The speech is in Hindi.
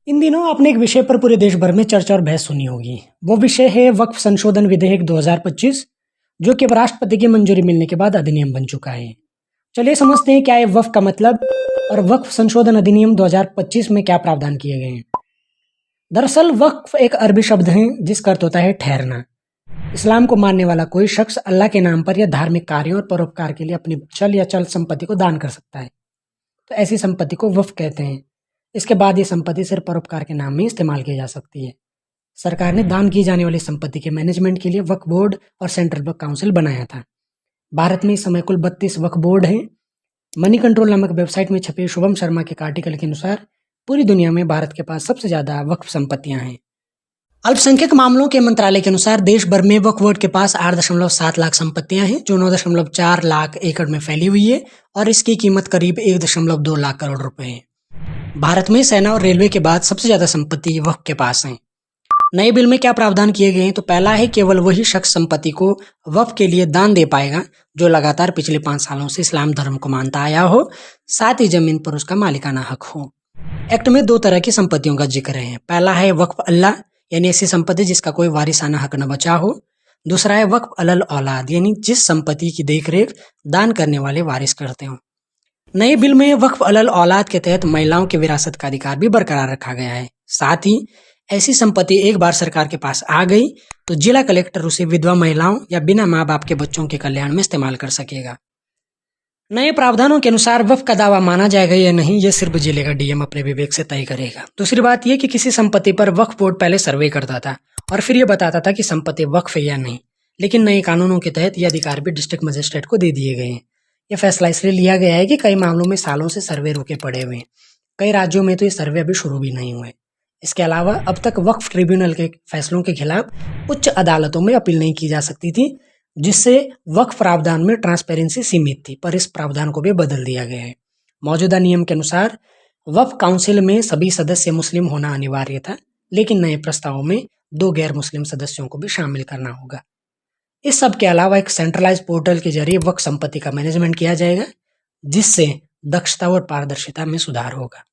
इन दिनों आपने एक विषय पर पूरे देश भर में चर्चा और बहस सुनी होगी। वो विषय है वक्फ संशोधन विधेयक 2025, जो कि अब राष्ट्रपति की मंजूरी मिलने के बाद अधिनियम बन चुका है। चलिए समझते हैं क्या है वक्फ का मतलब और वक्फ संशोधन अधिनियम 2025 में क्या प्रावधान किए गए हैं। दरअसल वक्फ एक अरबी शब्द है जिसका अर्थ होता है ठहरना। इस्लाम को मानने वाला कोई शख्स अल्लाह के नाम पर या धार्मिक कार्यों और परोपकार के लिए अपनी चल या चल संपत्ति को दान कर सकता है। तो ऐसी संपत्ति को वक्फ कहते हैं। इसके बाद ये संपत्ति सिर्फ परोपकार के नाम में इस्तेमाल की जा सकती है। सरकार ने दान की जाने वाली संपत्ति के मैनेजमेंट के लिए वक्फ बोर्ड और सेंट्रल वक्फ काउंसिल बनाया था। भारत में इस समय कुल 32 वक्फ बोर्ड हैं। मनी कंट्रोल नामक वेबसाइट में छपे शुभम शर्मा के एक आर्टिकल के अनुसार पूरी दुनिया में भारत के पास सबसे ज्यादा वक्फ संपत्तियां हैं। अल्पसंख्यक मामलों के मंत्रालय के अनुसार देश भर में वक्फ बोर्ड के पास 8.7 लाख संपत्तियां हैं, जो 9.4 लाख एकड़ में फैली हुई है और इसकी कीमत करीब 1.2 लाख करोड़ रुपए है। भारत में सेना और रेलवे के बाद सबसे ज्यादा संपत्ति वक्फ के पास है। नए बिल में क्या प्रावधान किए गए हैं तो पहला है केवल वही शख्स संपत्ति को वक्फ के लिए दान दे पाएगा जो लगातार पिछले 5 सालों से इस्लाम धर्म को मानता आया हो, साथ ही जमीन पर उसका मालिकाना हक हो। एक्ट में 2 तरह की संपत्तियों का जिक्र है। पहला है वक्फ अल्लाह, यानी ऐसी संपत्ति जिसका कोई वारिसाना हक न बचा हो। दूसरा है वक्फ अलल औलाद, यानी जिस संपत्ति की देखरेख दान करने वाले वारिस करते हो। नए बिल में वक्फ अलल औलाद के तहत महिलाओं के विरासत का अधिकार भी बरकरार रखा गया है। साथ ही ऐसी संपत्ति एक बार सरकार के पास आ गई तो जिला कलेक्टर उसे विधवा महिलाओं या बिना माँ बाप के बच्चों के कल्याण में इस्तेमाल कर सकेगा। नए प्रावधानों के अनुसार वक्फ का दावा माना जाएगा या नहीं, यह सिर्फ जिले का डीएम अपने विवेक से तय करेगा। दूसरी बात यह कि किसी संपत्ति पर वक्फ बोर्ड पहले सर्वे करता था और फिर यह बताता था कि संपत्ति वक्फ है या नहीं, लेकिन नए कानूनों के तहत यह अधिकार भी डिस्ट्रिक्ट मजिस्ट्रेट को दे दिए गए हैं। यह फैसला इसलिए लिया गया है कि कई मामलों में सालों से सर्वे रुके पड़े हुए हैं। कई राज्यों में तो ये सर्वे अभी शुरू भी नहीं हुए। इसके अलावा अब तक वक्फ ट्रिब्यूनल के फैसलों के खिलाफ उच्च अदालतों में अपील नहीं की जा सकती थी, जिससे वक्फ प्रावधान में ट्रांसपेरेंसी सीमित थी, पर इस प्रावधान को भी बदल दिया गया है। मौजूदा नियम के अनुसार वक्फ काउंसिल में सभी सदस्य मुस्लिम होना अनिवार्य था, लेकिन नए प्रस्तावों में 2 गैर मुस्लिम सदस्यों को भी शामिल करना होगा। इस सब के अलावा एक सेंट्रलाइज पोर्टल के जरिए वक्फ संपत्ति का मैनेजमेंट किया जाएगा, जिससे दक्षता और पारदर्शिता में सुधार होगा।